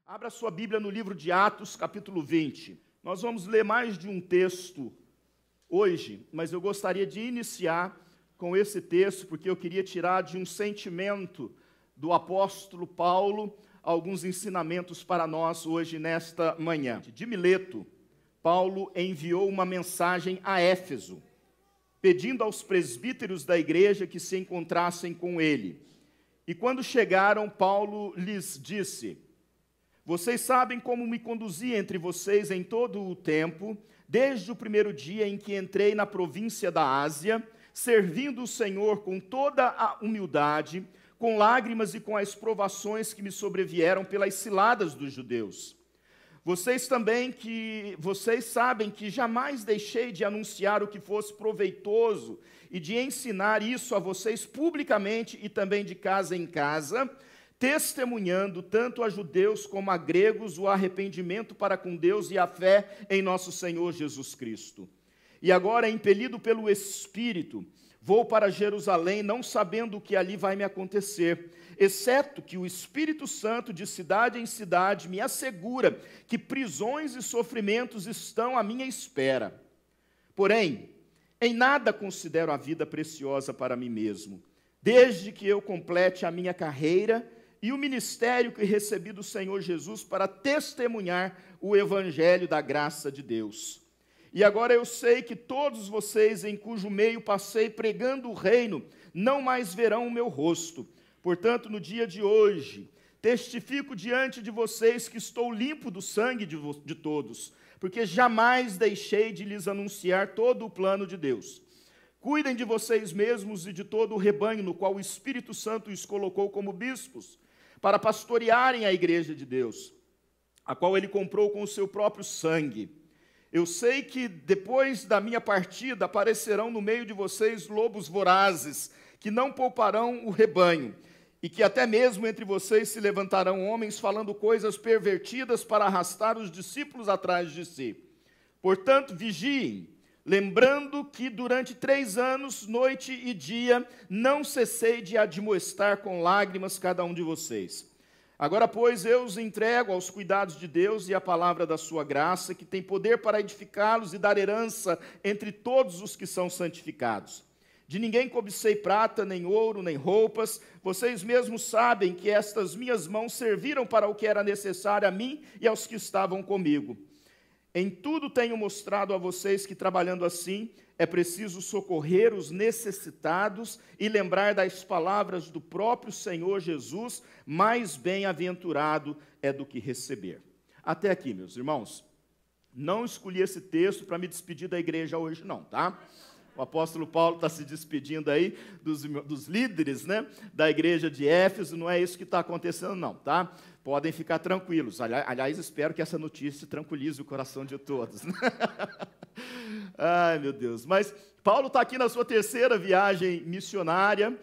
Abra sua Bíblia no livro de Atos, capítulo 20. Nós vamos ler mais de um texto hoje, mas eu gostaria de iniciar com esse texto, porque eu queria tirar de um sentimento do apóstolo Paulo alguns ensinamentos para nós hoje, nesta manhã. De Mileto, Paulo enviou uma mensagem a Éfeso, pedindo aos presbíteros da igreja que se encontrassem com ele. E quando chegaram, Paulo lhes disse: vocês sabem como me conduzi entre vocês em todo o tempo, desde o primeiro dia em que entrei na província da Ásia, servindo o Senhor com toda a humildade, com lágrimas e com as provações que me sobrevieram pelas ciladas dos judeus. Vocês sabem que jamais deixei de anunciar o que fosse proveitoso e de ensinar isso a vocês publicamente e também de casa em casa, testemunhando tanto a judeus como a gregos o arrependimento para com Deus e a fé em nosso Senhor Jesus Cristo. E agora, impelido pelo Espírito, vou para Jerusalém, não sabendo o que ali vai me acontecer, exceto que o Espírito Santo, de cidade em cidade, me assegura que prisões e sofrimentos estão à minha espera. Porém, em nada considero a vida preciosa para mim mesmo, desde que eu complete a minha carreira e o ministério que recebi do Senhor Jesus para testemunhar o evangelho da graça de Deus. E agora eu sei que todos vocês em cujo meio passei pregando o reino, não mais verão o meu rosto. Portanto, no dia de hoje, testifico diante de vocês que estou limpo do sangue de todos, porque jamais deixei de lhes anunciar todo o plano de Deus. Cuidem de vocês mesmos e de todo o rebanho no qual o Espírito Santo os colocou como bispos, para pastorearem a igreja de Deus, a qual ele comprou com o seu próprio sangue. Eu sei que depois da minha partida aparecerão no meio de vocês lobos vorazes, que não pouparão o rebanho, e que até mesmo entre vocês se levantarão homens falando coisas pervertidas para arrastar os discípulos atrás de si. Portanto, vigiem, lembrando que durante 3 anos, noite e dia, não cessei de admoestar com lágrimas cada um de vocês. Agora, pois, eu os entrego aos cuidados de Deus e à palavra da sua graça, que tem poder para edificá-los e dar herança entre todos os que são santificados. De ninguém cobicei prata, nem ouro, nem roupas. Vocês mesmos sabem que estas minhas mãos serviram para o que era necessário a mim e aos que estavam comigo. Em tudo tenho mostrado a vocês que, trabalhando assim, é preciso socorrer os necessitados e lembrar das palavras do próprio Senhor Jesus: mais bem-aventurado é do que receber. Até aqui, meus irmãos. Não escolhi esse texto para me despedir da igreja hoje, não, tá? O apóstolo Paulo está se despedindo aí dos líderes, né, da igreja de Éfeso. Não é isso que está acontecendo, não, tá? Podem ficar tranquilos. Aliás, espero que essa notícia tranquilize o coração de todos. Ai, meu Deus. Mas Paulo está aqui na sua 3ª viagem missionária.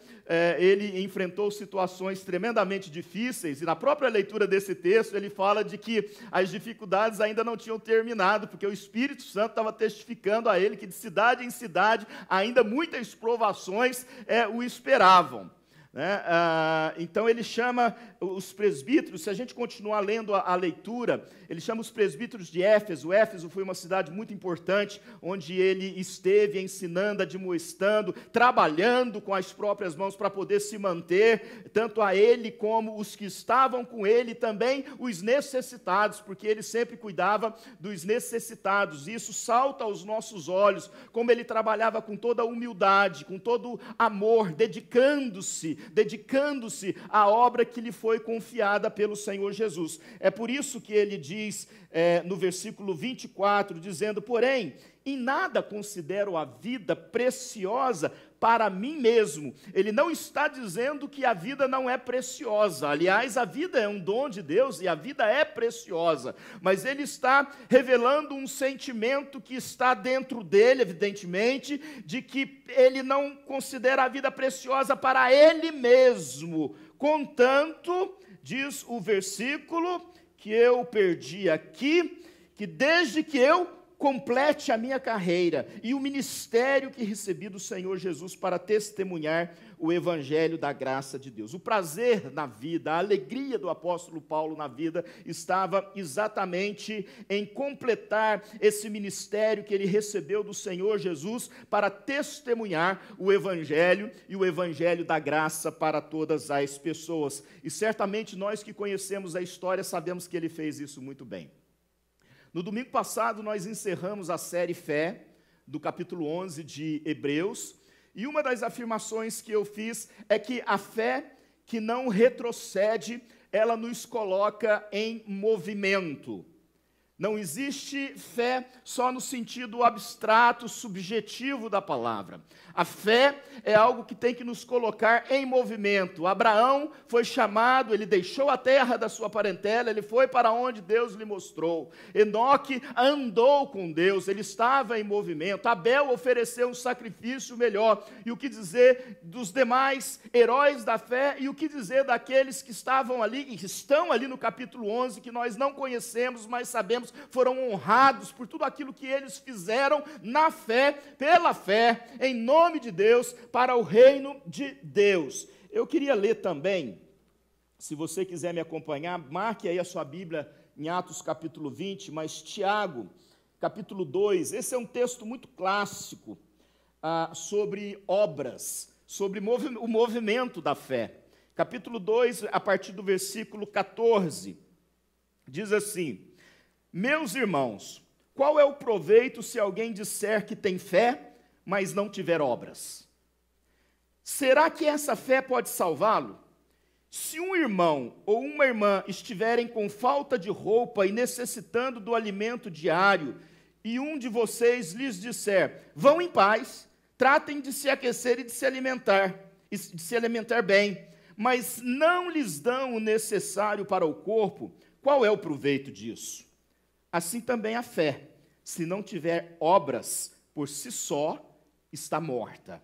Ele enfrentou situações tremendamente difíceis. E na própria leitura desse texto, ele fala de que as dificuldades ainda não tinham terminado, porque o Espírito Santo estava testificando a ele que de cidade em cidade, ainda muitas provações o esperavam. Então ele chama os presbíteros, se a gente continuar lendo a leitura, ele chama os presbíteros de Éfeso. Éfeso foi uma cidade muito importante, onde ele esteve ensinando, admoestando, trabalhando com as próprias mãos para poder se manter, tanto a ele como os que estavam com ele, também os necessitados, porque ele sempre cuidava dos necessitados. Isso salta aos nossos olhos, como ele trabalhava com toda a humildade, com todo amor, dedicando-se à obra que lhe foi confiada pelo Senhor Jesus. É por isso que ele diz no versículo 24, dizendo: porém, em nada considero a vida preciosa para mim mesmo. Ele não está dizendo que a vida não é preciosa. Aliás, a vida é um dom de Deus e a vida é preciosa. Mas ele está revelando um sentimento que está dentro dele, evidentemente, de que ele não considera a vida preciosa para ele mesmo. Contanto, diz o versículo que eu perdi aqui, que desde que eu complete a minha carreira e o ministério que recebi do Senhor Jesus para testemunhar o evangelho da graça de Deus. O prazer na vida, a alegria do apóstolo Paulo na vida estava exatamente em completar esse ministério que ele recebeu do Senhor Jesus para testemunhar o evangelho e o evangelho da graça para todas as pessoas. E certamente nós que conhecemos a história sabemos que ele fez isso muito bem. No domingo passado, nós encerramos a série Fé, do capítulo 11 de Hebreus, e uma das afirmações que eu fiz é que a fé que não retrocede, ela nos coloca em movimento. Não existe fé só no sentido abstrato, subjetivo da palavra. A fé é algo que tem que nos colocar em movimento. Abraão foi chamado, ele deixou a terra da sua parentela, ele foi para onde Deus lhe mostrou. Enoque andou com Deus, ele estava em movimento. Abel ofereceu um sacrifício melhor. E o que dizer dos demais heróis da fé e o que dizer daqueles que estavam ali e estão ali no capítulo 11, que nós não conhecemos, mas sabemos foram honrados por tudo aquilo que eles fizeram na fé, pela fé, em nome de Deus, para o reino de Deus. Eu queria ler também, se você quiser me acompanhar, marque aí a sua Bíblia em Atos capítulo 20, mas Tiago, capítulo 2, esse é um texto muito clássico sobre obras, sobre o movimento da fé. Capítulo 2, a partir do versículo 14, diz assim: meus irmãos, qual é o proveito se alguém disser que tem fé, mas não tiver obras? Será que essa fé pode salvá-lo? Se um irmão ou uma irmã estiverem com falta de roupa e necessitando do alimento diário, e um de vocês lhes disser, vão em paz, tratem de se aquecer e de se alimentar bem, mas não lhes dão o necessário para o corpo, qual é o proveito disso? Assim também a fé, se não tiver obras, por si só, está morta.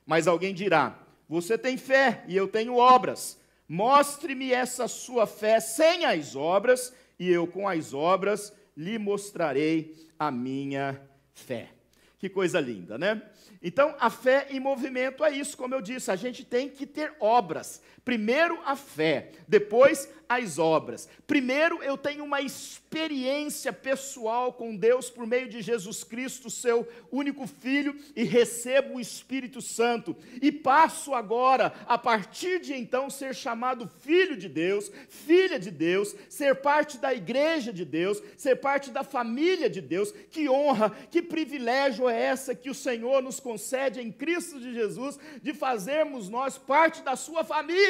Mas alguém dirá, você tem fé e eu tenho obras. Mostre-me essa sua fé sem as obras, e eu com as obras lhe mostrarei a minha fé. Que coisa linda, né? Então, a fé em movimento é isso, como eu disse, a gente tem que ter obras. Primeiro a fé, depois as obras. Primeiro eu tenho uma experiência pessoal com Deus por meio de Jesus Cristo, seu único Filho, e recebo o Espírito Santo. E passo agora, a partir de então, ser chamado filho de Deus, filha de Deus, ser parte da igreja de Deus, ser parte da família de Deus. Que honra, que privilégio é essa que o Senhor nos concede em Cristo de Jesus, de fazermos nós parte da sua família.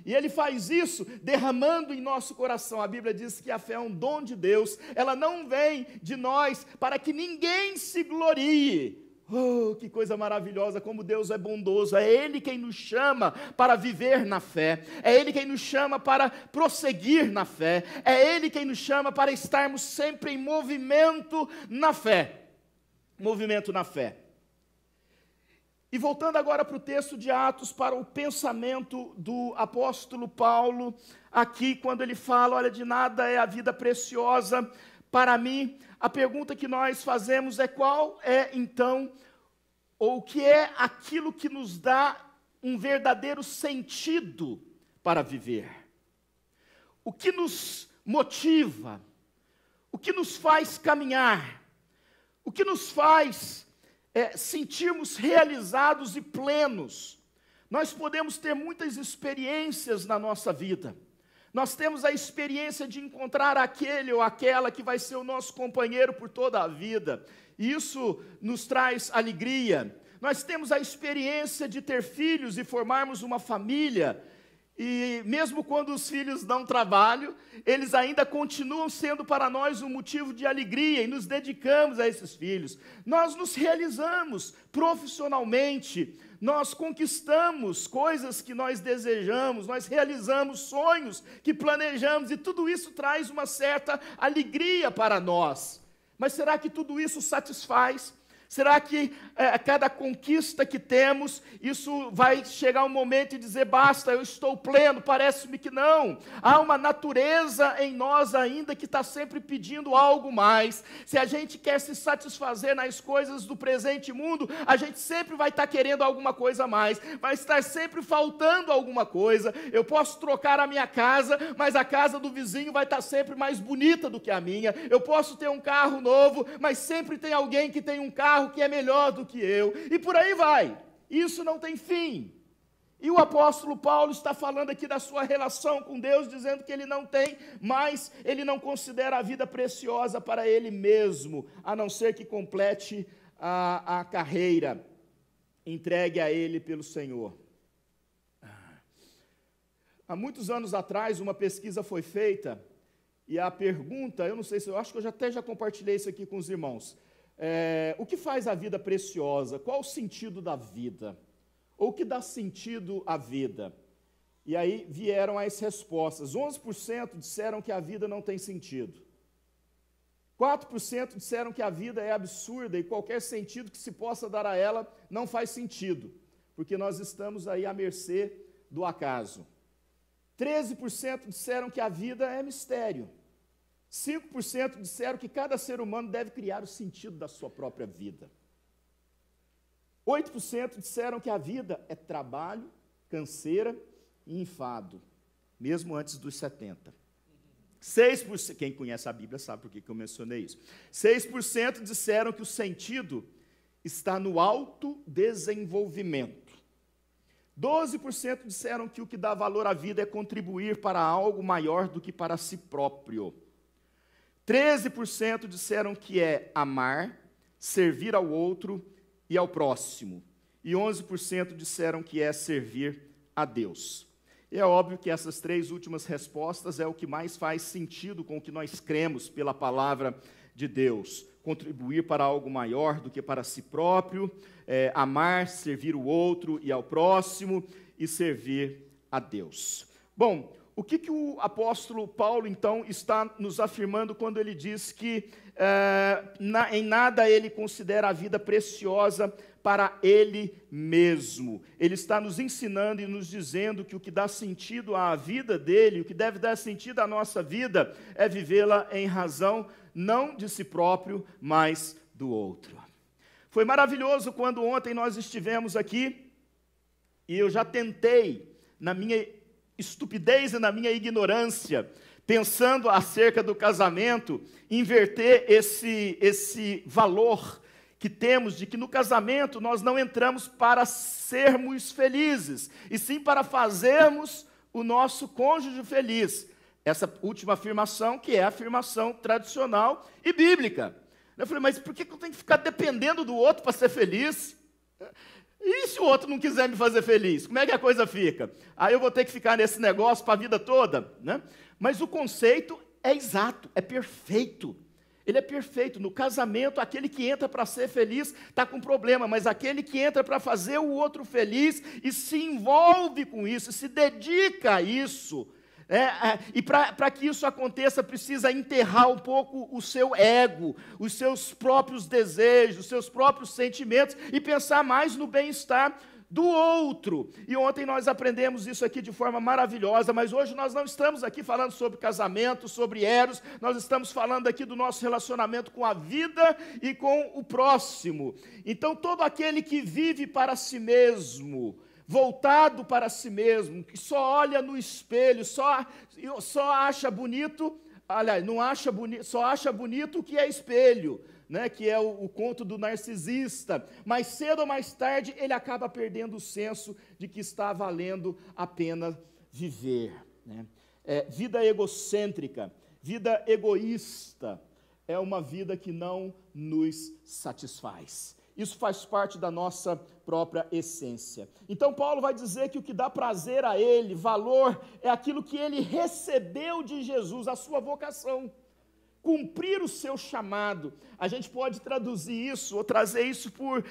E Ele faz isso derramando em nosso coração. A Bíblia diz que a fé é um dom de Deus, ela não vem de nós para que ninguém se glorie. Oh, que coisa maravilhosa, como Deus é bondoso. É Ele quem nos chama para viver na fé, é Ele quem nos chama para prosseguir na fé, é Ele quem nos chama para estarmos sempre em movimento na fé. Movimento na fé. E voltando agora para o texto de Atos, para o pensamento do apóstolo Paulo, aqui quando ele fala, olha, de nada é a vida preciosa para mim, a pergunta que nós fazemos é qual é então, ou o que é aquilo que nos dá um verdadeiro sentido para viver? O que nos motiva? O que nos faz caminhar? O que nos faz sentirmos realizados e plenos? Nós podemos ter muitas experiências na nossa vida. Nós temos a experiência de encontrar aquele ou aquela que vai ser o nosso companheiro por toda a vida. E isso nos traz alegria. Nós temos a experiência de ter filhos e formarmos uma família. E mesmo quando os filhos dão trabalho, eles ainda continuam sendo para nós um motivo de alegria e nos dedicamos a esses filhos. Nós nos realizamos profissionalmente, nós conquistamos coisas que nós desejamos, nós realizamos sonhos que planejamos e tudo isso traz uma certa alegria para nós. Mas será que tudo isso satisfaz? Será que a cada conquista que temos, isso vai chegar um momento e dizer, basta, eu estou pleno? Parece-me que não. Há uma natureza em nós ainda que está sempre pedindo algo mais. Se a gente quer se satisfazer nas coisas do presente mundo, a gente sempre vai estar querendo alguma coisa a mais, vai estar sempre faltando alguma coisa. Eu posso trocar a minha casa, mas a casa do vizinho vai estar sempre mais bonita do que a minha. Eu posso ter um carro novo, mas sempre tem alguém que tem um carro que é melhor do que eu, e por aí vai. Isso não tem fim. E o apóstolo Paulo está falando aqui da sua relação com Deus, dizendo que ele não tem, mas ele não considera a vida preciosa para ele mesmo, a não ser que complete a carreira entregue a ele pelo Senhor. Há muitos anos atrás, uma pesquisa foi feita, e a pergunta, eu não sei se, eu acho que eu até já compartilhei isso aqui com os irmãos. O que faz a vida preciosa? Qual o sentido da vida? Ou o que dá sentido à vida? E aí vieram as respostas. 11% disseram que a vida não tem sentido. 4% disseram que a vida é absurda e qualquer sentido que se possa dar a ela não faz sentido, porque nós estamos aí à mercê do acaso. 13% disseram que a vida é mistério. 5% disseram que cada ser humano deve criar o sentido da sua própria vida. 8% disseram que a vida é trabalho, canseira e enfado, mesmo antes dos 70%. 6%, quem conhece a Bíblia sabe por que eu mencionei isso. 6% disseram que o sentido está no autodesenvolvimento. 12% disseram que o que dá valor à vida é contribuir para algo maior do que para si próprio. 13% disseram que é amar, servir ao outro e ao próximo. E 11% disseram que é servir a Deus. E é óbvio que essas três últimas respostas é o que mais faz sentido com o que nós cremos pela palavra de Deus. Contribuir para algo maior do que para si próprio, amar, servir o outro e ao próximo e servir a Deus. Bom, o que o apóstolo Paulo, então, está nos afirmando quando ele diz que em nada ele considera a vida preciosa para ele mesmo? Ele está nos ensinando e nos dizendo que o que dá sentido à vida dele, o que deve dar sentido à nossa vida, é vivê-la em razão não de si próprio, mas do outro. Foi maravilhoso quando ontem nós estivemos aqui e eu já tentei, na minha estupidez e na minha ignorância, pensando acerca do casamento, inverter esse valor que temos de que no casamento nós não entramos para sermos felizes, e sim para fazermos o nosso cônjuge feliz. Essa última afirmação, que é a afirmação tradicional e bíblica. Eu falei, mas por que eu tenho que ficar dependendo do outro para ser feliz? E se o outro não quiser me fazer feliz? Como é que a coisa fica? Aí eu vou ter que ficar nesse negócio para a vida toda, né? Mas o conceito é exato, é perfeito. Ele é perfeito. No casamento, aquele que entra para ser feliz está com problema, mas aquele que entra para fazer o outro feliz e se envolve com isso, se dedica a isso. E para que isso aconteça, precisa enterrar um pouco o seu ego, os seus próprios desejos, os seus próprios sentimentos e pensar mais no bem-estar do outro. E ontem nós aprendemos isso aqui de forma maravilhosa, mas hoje nós não estamos aqui falando sobre casamento, sobre eros, nós estamos falando aqui do nosso relacionamento com a vida e com o próximo. Então, todo aquele que vive para si mesmo, voltado para si mesmo, que só olha no espelho, só acha bonito, aliás, não acha bonito, só acha bonito o que é espelho, né, que é o conto do narcisista. Mais cedo ou mais tarde, ele acaba perdendo o senso de que está valendo a pena viver. Né? Vida egocêntrica, vida egoísta, é uma vida que não nos satisfaz. Isso faz parte da nossa própria essência. Então Paulo vai dizer que o que dá prazer a ele, valor, é aquilo que ele recebeu de Jesus, a sua vocação. Cumprir o seu chamado. A gente pode traduzir isso, ou trazer isso por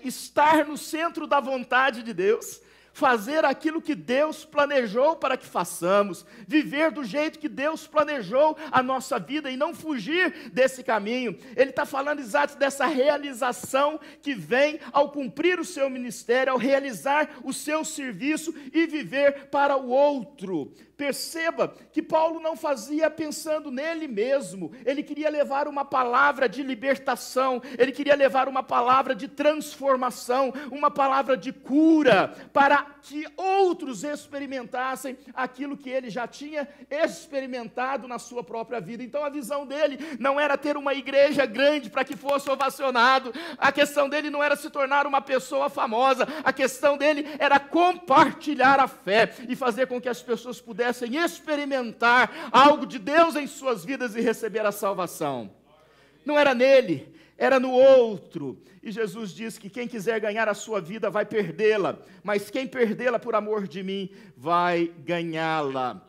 estar no centro da vontade de Deus. fazer aquilo que Deus planejou para que façamos, viver do jeito que Deus planejou a nossa vida e não fugir desse caminho. Ele está falando exato dessa realização que vem ao cumprir o seu ministério, ao realizar o seu serviço e viver para o outro. Perceba que Paulo não fazia pensando nele mesmo, ele queria levar uma palavra de libertação, ele queria levar uma palavra de transformação, uma palavra de cura, para que outros experimentassem aquilo que ele já tinha experimentado na sua própria vida. Então a visão dele não era ter uma igreja grande para que fosse ovacionado, a questão dele não era se tornar uma pessoa famosa, a questão dele era compartilhar a fé e fazer com que as pessoas pudessem experimentar algo de Deus em suas vidas e receber a salvação. Não era nele, era no outro. E Jesus diz que quem quiser ganhar a sua vida vai perdê-la, mas quem perdê-la por amor de mim vai ganhá-la.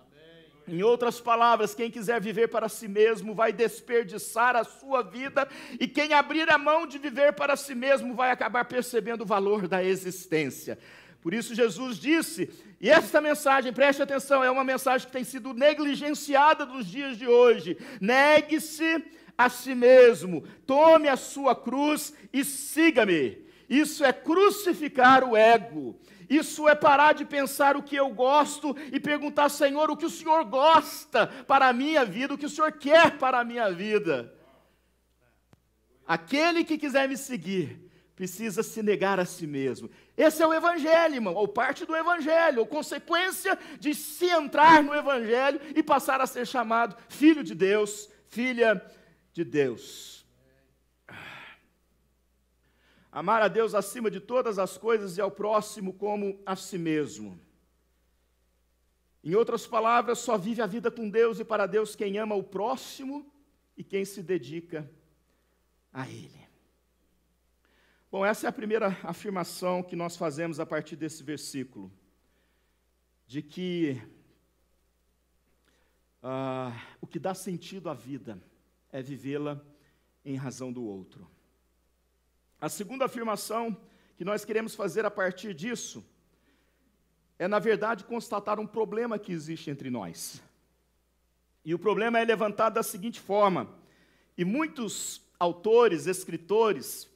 Em outras palavras, quem quiser viver para si mesmo vai desperdiçar a sua vida, e quem abrir a mão de viver para si mesmo vai acabar percebendo o valor da existência. Por isso Jesus disse, e esta mensagem, preste atenção, é uma mensagem que tem sido negligenciada nos dias de hoje: negue-se a si mesmo, tome a sua cruz e siga-me. Isso é crucificar o ego. Isso é parar de pensar o que eu gosto e perguntar: Senhor, o que o Senhor gosta para a minha vida, o que o Senhor quer para a minha vida. Aquele que quiser me seguir precisa se negar a si mesmo. Esse é o Evangelho, irmão, ou parte do Evangelho, ou consequência de se entrar no Evangelho e passar a ser chamado filho de Deus, filha de Deus. Amar a Deus acima de todas as coisas e ao próximo como a si mesmo. Em outras palavras, só vive a vida com Deus e para Deus quem ama o próximo e quem se dedica a Ele. Bom, essa é a primeira afirmação que nós fazemos a partir desse versículo, de que o que dá sentido à vida é vivê-la em razão do outro. A segunda afirmação que nós queremos fazer a partir disso é, na verdade, constatar um problema que existe entre nós. E o problema é levantado da seguinte forma, e muitos autores, escritores,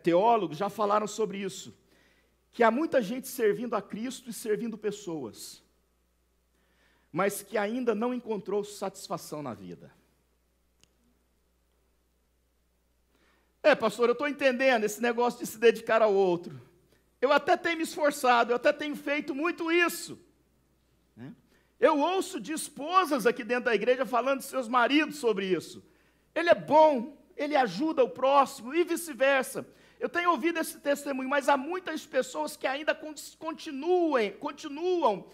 teólogos já falaram sobre isso, que há muita gente servindo a Cristo e servindo pessoas, mas que ainda não encontrou satisfação na vida. Pastor, eu estou entendendo esse negócio de se dedicar ao outro. Eu até tenho me esforçado, eu até tenho feito muito isso. Eu ouço de esposas aqui dentro da igreja falando de seus maridos sobre isso. Ele é bom, ele ajuda o próximo e vice-versa. Eu tenho ouvido esse testemunho, mas há muitas pessoas que ainda continuam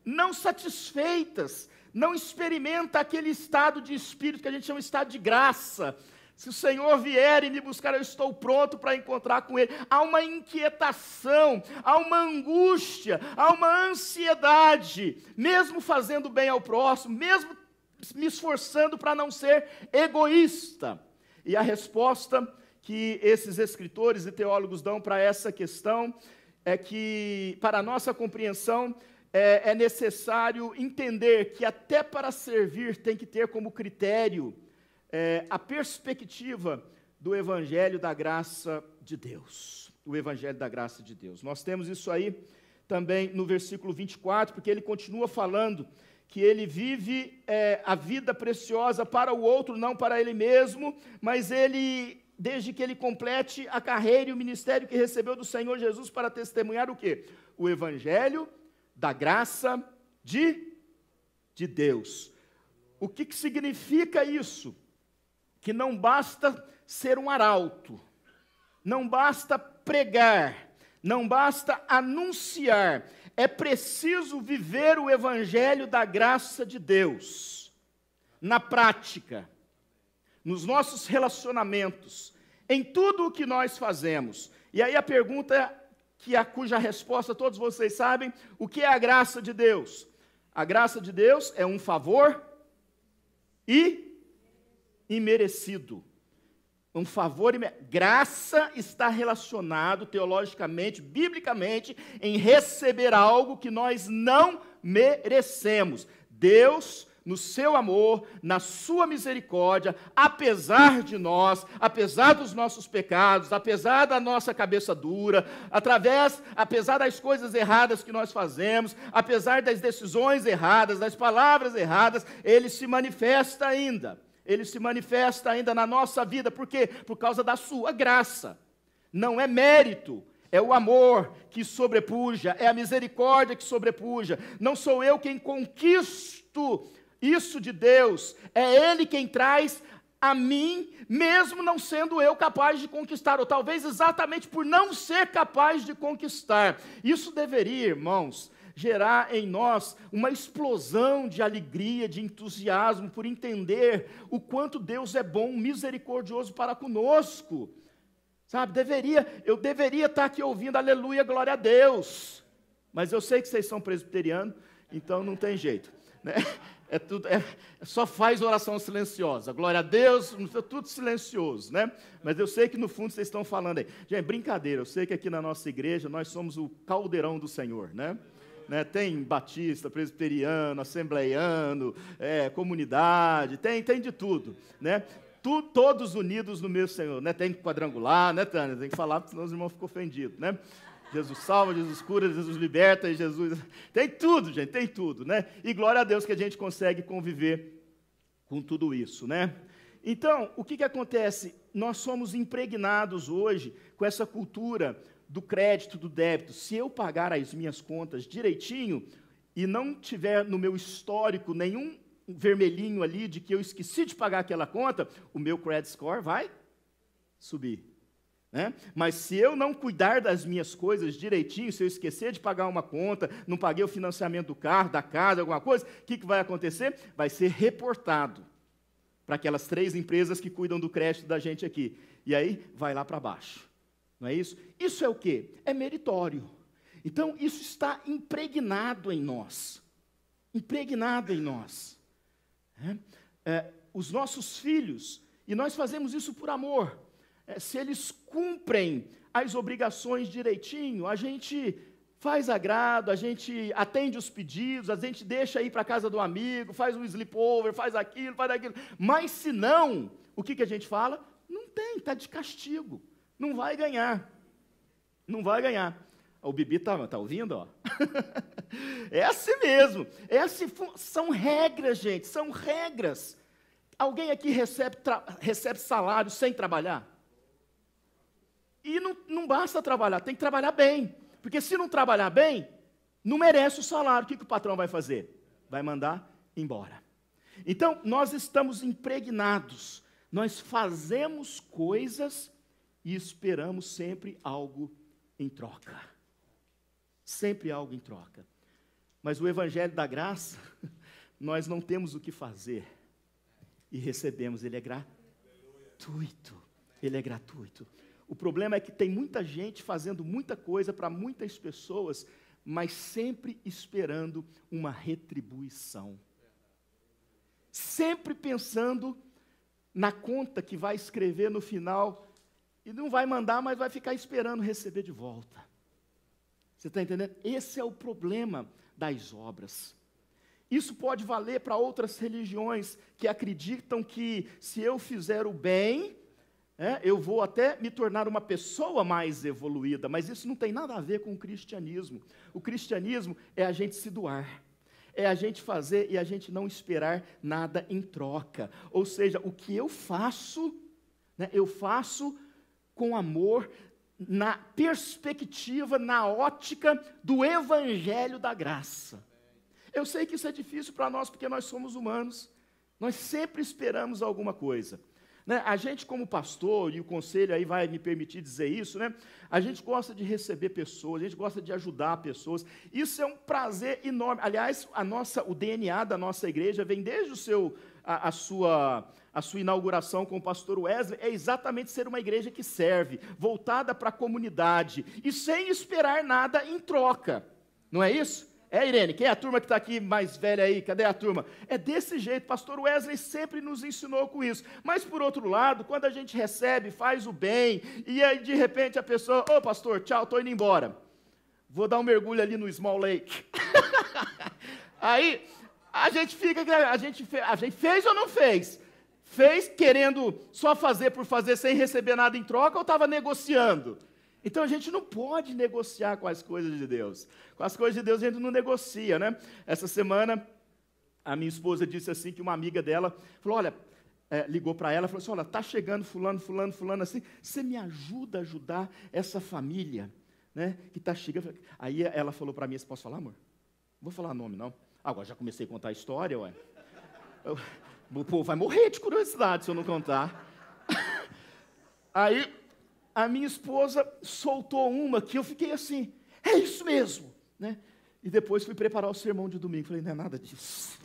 não satisfeitas, não experimentam aquele estado de espírito que a gente chama de estado de graça. Se o Senhor vier e me buscar, eu estou pronto para encontrar com Ele. Há uma inquietação, há uma angústia, há uma ansiedade, mesmo fazendo bem ao próximo, mesmo me esforçando para não ser egoísta. E a resposta que esses escritores e teólogos dão para essa questão é que, para a nossa compreensão, é necessário entender que até para servir tem que ter como critério a perspectiva do Evangelho da graça de Deus. O Evangelho da graça de Deus. Nós temos isso aí também no versículo 24, porque ele continua falando que ele vive a vida preciosa para o outro, não para ele mesmo, mas ele, desde que ele complete a carreira e o ministério que recebeu do Senhor Jesus para testemunhar o quê? O Evangelho da graça de Deus. O que significa isso? Que não basta ser um arauto, não basta pregar, não basta anunciar, é preciso viver o Evangelho da graça de Deus, na prática, nos nossos relacionamentos, em tudo o que nós fazemos. E aí a pergunta, cuja resposta todos vocês sabem, o que é a graça de Deus? A graça de Deus é um favor imerecido. Um favor graça está relacionado teologicamente, biblicamente, em receber algo que nós não merecemos. Deus, no seu amor, na sua misericórdia, apesar de nós, apesar dos nossos pecados, apesar da nossa cabeça dura, apesar das coisas erradas que nós fazemos, apesar das decisões erradas, das palavras erradas, Ele se manifesta ainda. Ele se manifesta ainda na nossa vida. Por quê? Por causa da sua graça. Não é mérito, é o amor que sobrepuja, é a misericórdia que sobrepuja. Não sou eu quem conquisto isso de Deus, é Ele quem traz a mim, mesmo não sendo eu capaz de conquistar, ou talvez exatamente por não ser capaz de conquistar. Isso deveria, irmãos, gerar em nós uma explosão de alegria, de entusiasmo, por entender o quanto Deus é bom, misericordioso para conosco. Sabe, eu deveria estar aqui ouvindo aleluia, glória a Deus. Mas eu sei que vocês são presbiterianos, então não tem jeito, né? Só faz oração silenciosa, glória a Deus, tudo silencioso, né? Mas eu sei que no fundo vocês estão falando aí. Gente, brincadeira, eu sei que aqui na nossa igreja nós somos o caldeirão do Senhor, né? Tem batista, presbiteriano, assembleiano, comunidade, tem de tudo, né? Todos unidos no mesmo Senhor, né? Tem quadrangular, né, Tânia? Tem que falar, senão os irmãos ficam ofendidos, né? Jesus salva, Jesus cura, Jesus liberta, e Jesus... Tem tudo, gente, tem tudo, né? E glória a Deus que a gente consegue conviver com tudo isso, né? Então, o que acontece? Nós somos impregnados hoje com essa cultura do crédito, do débito. Se eu pagar as minhas contas direitinho e não tiver no meu histórico nenhum vermelhinho ali de que eu esqueci de pagar aquela conta, o meu credit score vai subir. Né? Mas se eu não cuidar das minhas coisas direitinho, se eu esquecer de pagar uma conta, não paguei o financiamento do carro, da casa, alguma coisa, o que vai acontecer? Vai ser reportado para aquelas 3 empresas que cuidam do crédito da gente aqui. E aí, vai lá para baixo. Não é isso? Isso é o quê? É meritório. Então, isso está impregnado em nós. Impregnado em nós. Os nossos filhos, e nós fazemos isso por amor. Se eles cumprem as obrigações direitinho, a gente faz agrado, a gente atende os pedidos, a gente deixa ir para a casa do amigo, faz um sleepover, faz aquilo. Mas se não, o que a gente fala? Não tem, está de castigo. Não vai ganhar. Não vai ganhar. O Bibi está ouvindo? Ó? É assim mesmo. São regras, gente, são regras. Alguém aqui recebe salário sem trabalhar? E não basta trabalhar, tem que trabalhar bem. Porque se não trabalhar bem, não merece o salário. O que o patrão vai fazer? Vai mandar embora. Então, nós estamos impregnados. Nós fazemos coisas e esperamos sempre algo em troca. Sempre algo em troca. Mas o evangelho da graça, nós não temos o que fazer. E recebemos, ele é gratuito. Ele é gratuito. O problema é que tem muita gente fazendo muita coisa para muitas pessoas, mas sempre esperando uma retribuição. Sempre pensando na conta que vai escrever no final, e não vai mandar, mas vai ficar esperando receber de volta. Você está entendendo? Esse é o problema das obras. Isso pode valer para outras religiões que acreditam que se eu fizer o bem, eu vou até me tornar uma pessoa mais evoluída, mas isso não tem nada a ver com o cristianismo. O cristianismo é a gente se doar, é a gente fazer e a gente não esperar nada em troca. Ou seja, o que eu faço com amor, na perspectiva, na ótica do evangelho da graça. Eu sei que isso é difícil para nós, porque nós somos humanos, nós sempre esperamos alguma coisa. A gente como pastor, e o conselho aí vai me permitir dizer isso, a gente gosta de receber pessoas, a gente gosta de ajudar pessoas, isso é um prazer enorme. Aliás, o DNA da nossa igreja vem desde a sua inauguração com o pastor Wesley, é exatamente ser uma igreja que serve, voltada para a comunidade, e sem esperar nada em troca, não é isso? Irene, quem é a turma que está aqui mais velha aí? Cadê a turma? É desse jeito, pastor Wesley sempre nos ensinou com isso. Mas, por outro lado, quando a gente recebe, faz o bem, e aí, de repente, a pessoa, ô pastor, tchau, estou indo embora. Vou dar um mergulho ali no Small Lake. Aí, a gente fica, a gente fez ou não fez? Fez querendo só fazer por fazer, sem receber nada em troca, ou estava negociando? Então a gente não pode negociar com as coisas de Deus. Com as coisas de Deus a gente não negocia, né? Essa semana, a minha esposa disse assim, que uma amiga dela falou, olha, ligou para ela, falou assim, olha, está chegando fulano assim, você me ajuda a ajudar essa família, né, que está chegando. Aí ela falou para mim, você posso falar, amor? Não vou falar nome, não. Agora já comecei a contar a história, ué. O povo vai morrer de curiosidade se eu não contar. Aí a minha esposa soltou uma que eu fiquei assim, é isso mesmo, né? E depois fui preparar o sermão de domingo, falei, não é nada disso.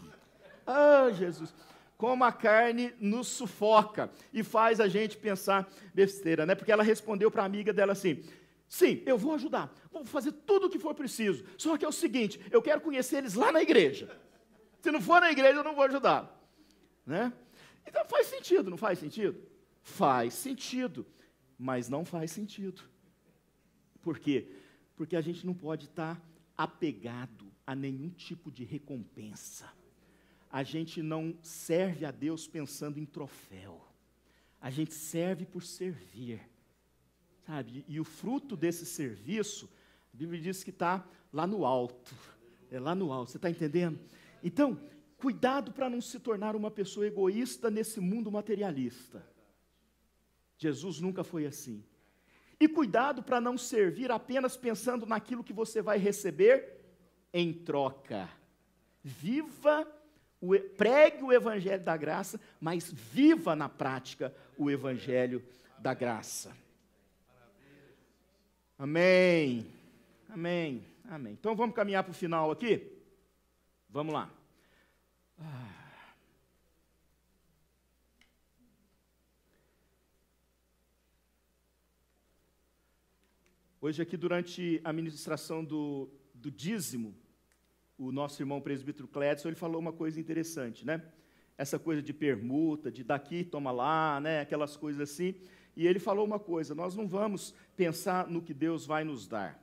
Ah, Jesus, como a carne nos sufoca e faz a gente pensar besteira, né? Porque ela respondeu para a amiga dela assim, sim, eu vou ajudar, vou fazer tudo o que for preciso, só que é o seguinte, eu quero conhecer eles lá na igreja. Se não for na igreja, eu não vou ajudar, né? Então faz sentido, não faz sentido? Faz sentido. Mas não faz sentido. Por quê? Porque a gente não pode estar apegado a nenhum tipo de recompensa. A gente não serve a Deus pensando em troféu. A gente serve por servir. Sabe? E o fruto desse serviço, a Bíblia diz que está lá no alto. É lá no alto, você está entendendo? Então, cuidado para não se tornar uma pessoa egoísta nesse mundo materialista. Jesus nunca foi assim. E cuidado para não servir apenas pensando naquilo que você vai receber em troca. Pregue o evangelho da graça, mas viva na prática o evangelho da graça. Amém. Amém. Amém. Então vamos caminhar para o final aqui? Vamos lá. Hoje aqui durante a ministração do dízimo, o nosso irmão presbítero Clédson, ele falou uma coisa interessante, né? Essa coisa de permuta, de daqui toma lá, né? Aquelas coisas assim. E ele falou uma coisa, nós não vamos pensar no que Deus vai nos dar.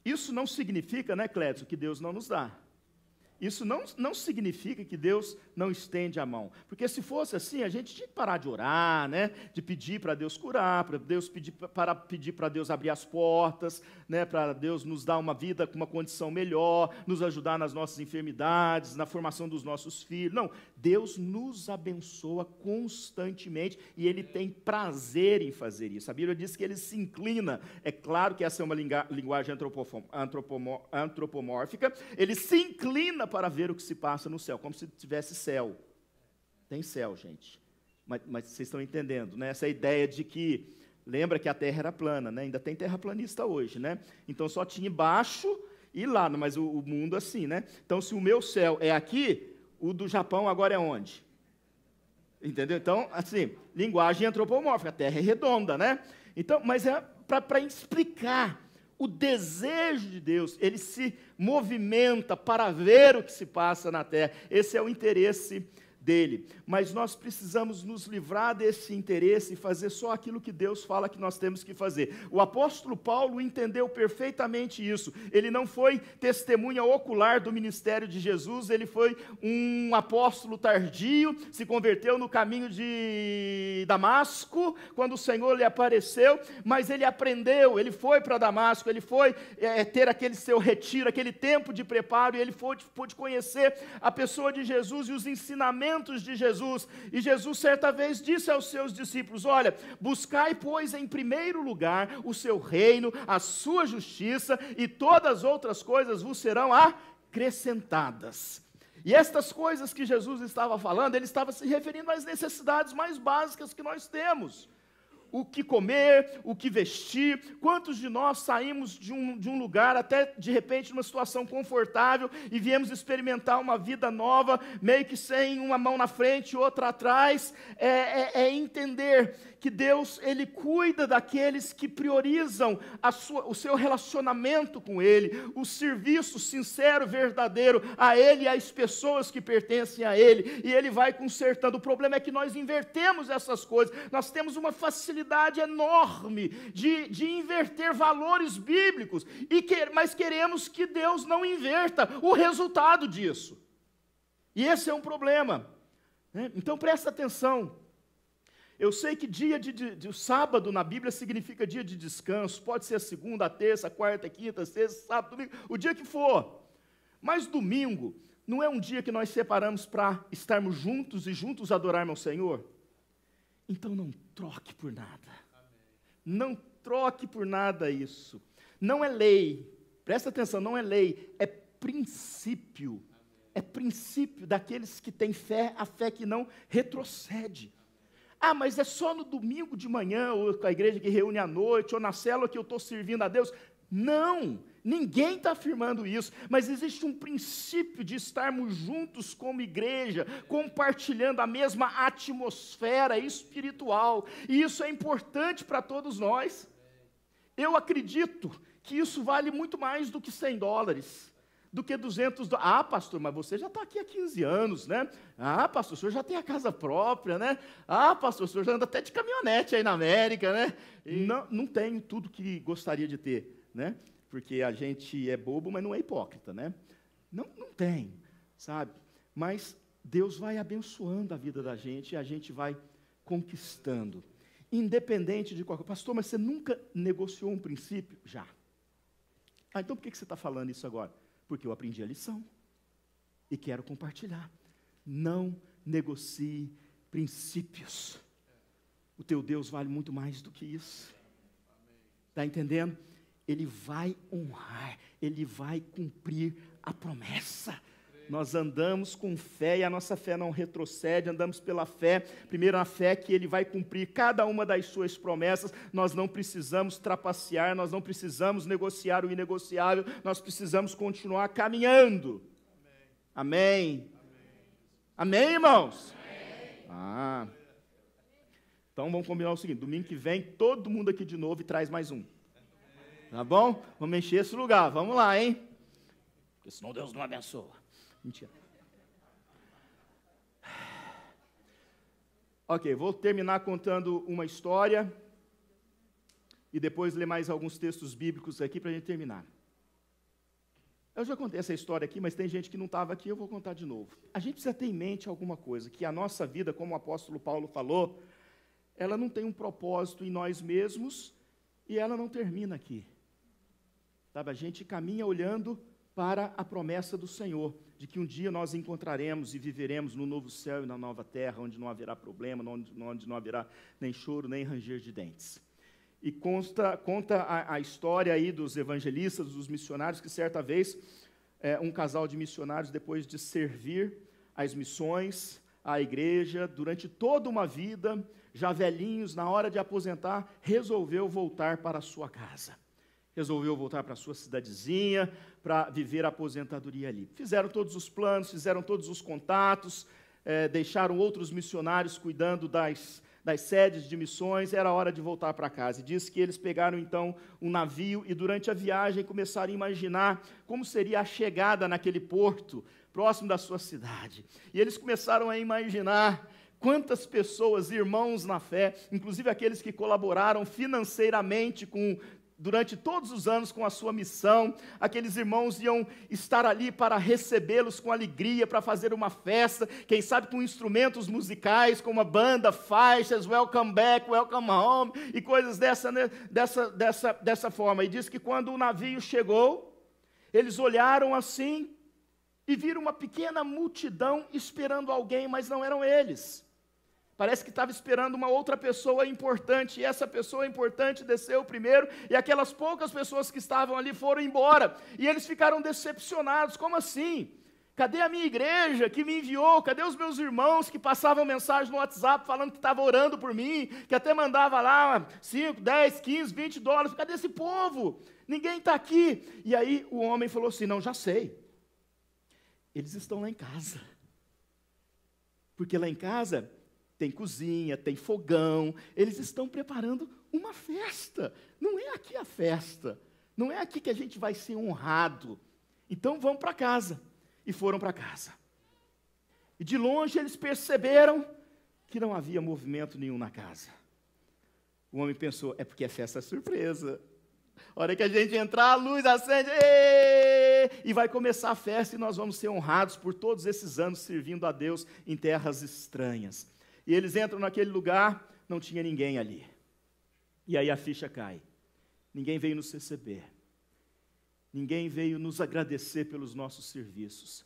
Isso não significa, né, Clédson, que Deus não nos dá. Isso não significa que Deus não estende a mão. Porque se fosse assim, a gente tinha que parar de orar, né? De pedir para Deus curar, para pedir para Deus abrir as portas, né? Para Deus nos dar uma vida com uma condição melhor, nos ajudar nas nossas enfermidades, na formação dos nossos filhos. Não, Deus nos abençoa constantemente e Ele tem prazer em fazer isso. A Bíblia diz que Ele se inclina. É claro que essa é uma linguagem antropomórfica. Ele se inclina para ver o que se passa no céu, como se tivesse céu. Tem céu, gente. Mas vocês estão entendendo, né? Essa ideia de que, lembra que a Terra era plana, né? Ainda tem terraplanista hoje, né? Então só tinha embaixo e lá, mas o mundo assim, né? Então se o meu céu é aqui, o do Japão agora é onde? Entendeu? Então, assim, linguagem antropomórfica, a Terra é redonda, né? Então, mas é para explicar o desejo de Deus, ele se movimenta para ver o que se passa na terra. Esse é o interesse dele. Mas nós precisamos nos livrar desse interesse e fazer só aquilo que Deus fala que nós temos que fazer. O apóstolo Paulo entendeu perfeitamente isso. Ele não foi testemunha ocular do ministério de Jesus, ele foi um apóstolo tardio, se converteu no caminho de Damasco, quando o Senhor lhe apareceu, mas ele aprendeu, ele foi para Damasco, ele foi ter aquele seu retiro, aquele tempo de preparo, e ele pôde conhecer a pessoa de Jesus e os ensinamentos de Jesus, e Jesus certa vez disse aos seus discípulos, olha, buscai pois em primeiro lugar o seu reino, a sua justiça, e todas as outras coisas vos serão acrescentadas. E estas coisas que Jesus estava falando, ele estava se referindo às necessidades mais básicas que nós temos. o que comer, o que vestir. Quantos de nós saímos de um lugar, até de repente numa situação confortável, e viemos experimentar uma vida nova, meio que sem uma mão na frente e outra atrás? É entender que Deus, Ele cuida daqueles que priorizam o seu relacionamento com Ele, o serviço sincero, verdadeiro a Ele e às pessoas que pertencem a Ele, e Ele vai consertando. O problema é que nós invertemos essas coisas. Nós temos uma facilidade enorme de inverter valores bíblicos, mas queremos que Deus não inverta o resultado disso. E esse é um problema, né? Então presta atenção. Eu sei que dia de sábado na Bíblia significa dia de descanso, pode ser a segunda, a terça, a quarta, a quinta, a sexta, sábado, domingo, o dia que for. Mas domingo não é um dia que nós separamos para estarmos juntos e juntos adorarmos ao Senhor? Então não troque por nada. Não troque por nada isso. Não é lei, presta atenção, não é lei, é princípio. É princípio daqueles que têm fé, a fé que não retrocede. Ah, mas é só no domingo de manhã, ou com a igreja que reúne à noite, ou na célula que eu estou servindo a Deus. Não, ninguém está afirmando isso, mas existe um princípio de estarmos juntos como igreja, compartilhando a mesma atmosfera espiritual, e isso é importante para todos nós. Eu acredito que isso vale muito mais do que $100, do que $200. Ah, pastor, mas você já está aqui há 15 anos, né? Ah, pastor, o senhor já tem a casa própria, né? Ah, pastor, o senhor já anda até de caminhonete aí na América, né? Não tenho tudo que gostaria de ter, né? Porque a gente é bobo, mas não é hipócrita, né? Não tem, sabe? Mas Deus vai abençoando a vida da gente e a gente vai conquistando. Independente de qualquer... Pastor, mas você nunca negociou um princípio? Já. Ah, então por que você está falando isso agora? Porque eu aprendi a lição e quero compartilhar. Não negocie princípios. O teu Deus vale muito mais do que isso. Está entendendo? Ele vai honrar, Ele vai cumprir a promessa. Nós andamos com fé e a nossa fé não retrocede, andamos pela fé, primeiro a fé que Ele vai cumprir cada uma das suas promessas. Nós não precisamos trapacear, nós não precisamos negociar o inegociável, nós precisamos continuar caminhando. Amém? Amém, irmãos? Amém. Então vamos combinar o seguinte, domingo que vem todo mundo aqui de novo e traz mais um. Tá bom? Vamos encher esse lugar, vamos lá, hein? Porque senão Deus não abençoa. Mentira. Ok, vou terminar contando uma história e depois ler mais alguns textos bíblicos aqui para a gente terminar. Eu já contei essa história aqui, mas tem gente que não estava aqui, eu vou contar de novo. A gente precisa ter em mente alguma coisa, que a nossa vida, como o apóstolo Paulo falou, ela não tem um propósito em nós mesmos e ela não termina aqui. Sabe, a gente caminha olhando para a promessa do Senhor, de que um dia nós encontraremos e viveremos no novo céu e na nova terra, onde não haverá problema, onde não haverá nem choro, nem ranger de dentes. E conta a história aí dos evangelistas, dos missionários, que certa vez um casal de missionários, depois de servir as missões, a igreja, durante toda uma vida, já velhinhos, na hora de aposentar, resolveu voltar para a sua casa. Resolveu voltar para a sua cidadezinha, para viver a aposentadoria ali. Fizeram todos os planos, fizeram todos os contatos, deixaram outros missionários cuidando das sedes de missões, era hora de voltar para casa. E diz que eles pegaram, então, um navio e, durante a viagem, começaram a imaginar como seria a chegada naquele porto, próximo da sua cidade. E eles começaram a imaginar quantas pessoas, irmãos na fé, inclusive aqueles que colaboraram financeiramente durante todos os anos com a sua missão, aqueles irmãos iam estar ali para recebê-los com alegria, para fazer uma festa, quem sabe com instrumentos musicais, com uma banda, faixas, welcome back, welcome home, e coisas dessa forma. E diz que quando o navio chegou, eles olharam assim, e viram uma pequena multidão esperando alguém, mas não eram eles. Parece que estava esperando uma outra pessoa importante, e essa pessoa importante desceu primeiro, e aquelas poucas pessoas que estavam ali foram embora, e eles ficaram decepcionados. Como assim? Cadê a minha igreja que me enviou? Cadê os meus irmãos que passavam mensagem no WhatsApp falando que estavam orando por mim, que até mandava lá 5, 10, 15, 20 dólares? Cadê esse povo? Ninguém está aqui. E aí o homem falou assim, não, já sei. Eles estão lá em casa. Porque lá em casa tem cozinha, tem fogão, eles estão preparando uma festa. Não é aqui a festa. Não é aqui que a gente vai ser honrado. Então vamos para casa. E foram para casa. E de longe eles perceberam que não havia movimento nenhum na casa. O homem pensou, é porque é festa surpresa. A hora que a gente entrar, a luz acende, e vai começar a festa e nós vamos ser honrados por todos esses anos servindo a Deus em terras estranhas. E eles entram naquele lugar, não tinha ninguém ali. E aí a ficha cai. Ninguém veio nos receber. Ninguém veio nos agradecer pelos nossos serviços.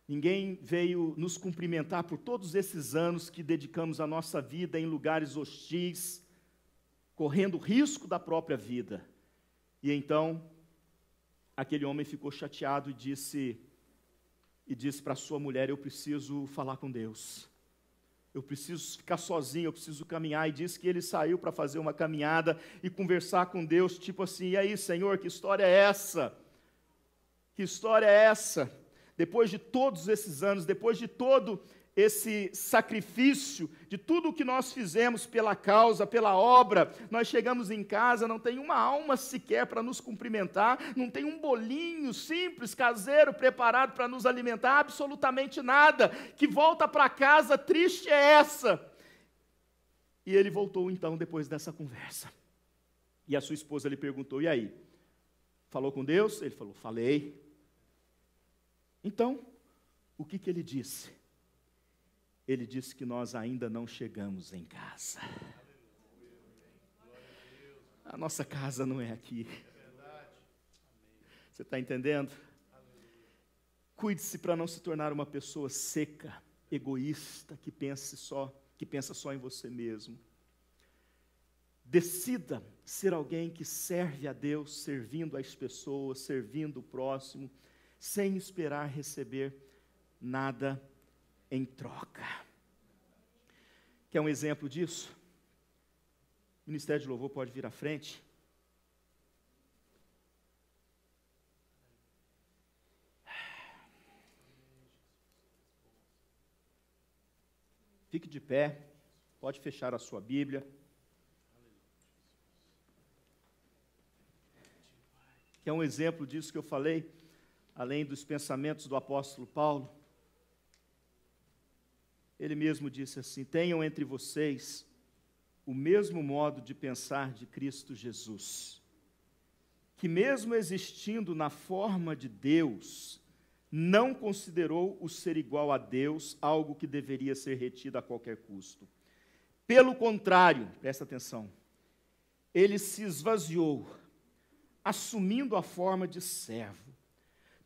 Ninguém veio nos cumprimentar por todos esses anos que dedicamos a nossa vida em lugares hostis, correndo risco da própria vida. E então, aquele homem ficou chateado e disse para sua mulher, eu preciso falar com Deus. Eu preciso ficar sozinho, eu preciso caminhar. E disse que ele saiu para fazer uma caminhada e conversar com Deus, tipo assim, e aí, Senhor, que história é essa? Que história é essa? Depois de todos esses anos, depois de todo esse sacrifício, de tudo o que nós fizemos pela causa, pela obra, nós chegamos em casa, não tem uma alma sequer para nos cumprimentar, não tem um bolinho simples, caseiro, preparado para nos alimentar, absolutamente nada. Que volta para casa triste é essa? E ele voltou então, depois dessa conversa. E a sua esposa lhe perguntou, e aí? Falou com Deus? Ele falou, falei. Então, o que ele disse? Ele disse que nós ainda não chegamos em casa. A nossa casa não é aqui. Você está entendendo? Cuide-se para não se tornar uma pessoa seca, egoísta, que pensa só em você mesmo. Decida ser alguém que serve a Deus, servindo as pessoas, servindo o próximo, sem esperar receber nada em troca. Quer um exemplo disso? O Ministério de Louvor pode vir à frente. Fique de pé, pode fechar a sua Bíblia. Quer um exemplo disso que eu falei, além dos pensamentos do apóstolo Paulo? Ele mesmo disse assim, tenham entre vocês o mesmo modo de pensar de Cristo Jesus, que mesmo existindo na forma de Deus, não considerou o ser igual a Deus algo que deveria ser retido a qualquer custo. Pelo contrário, presta atenção, ele se esvaziou, assumindo a forma de servo,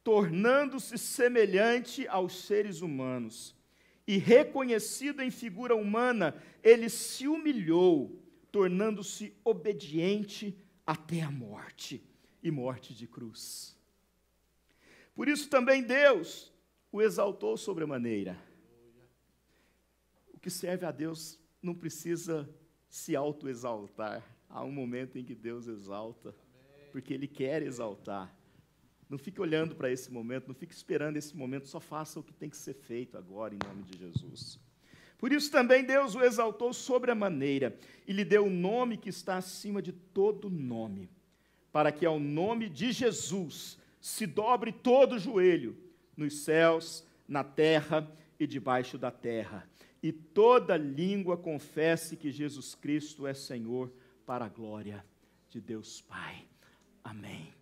tornando-se semelhante aos seres humanos, e reconhecido em figura humana, ele se humilhou, tornando-se obediente até a morte, e morte de cruz. Por isso também Deus o exaltou sobremaneira. O que serve a Deus não precisa se autoexaltar. Há um momento em que Deus exalta, porque Ele quer exaltar. Não fique olhando para esse momento, não fique esperando esse momento, só faça o que tem que ser feito agora, em nome de Jesus. Por isso também Deus o exaltou sobremaneira, e lhe deu o nome que está acima de todo nome, para que ao nome de Jesus se dobre todo o joelho, nos céus, na terra e debaixo da terra, e toda língua confesse que Jesus Cristo é Senhor, para a glória de Deus Pai. Amém.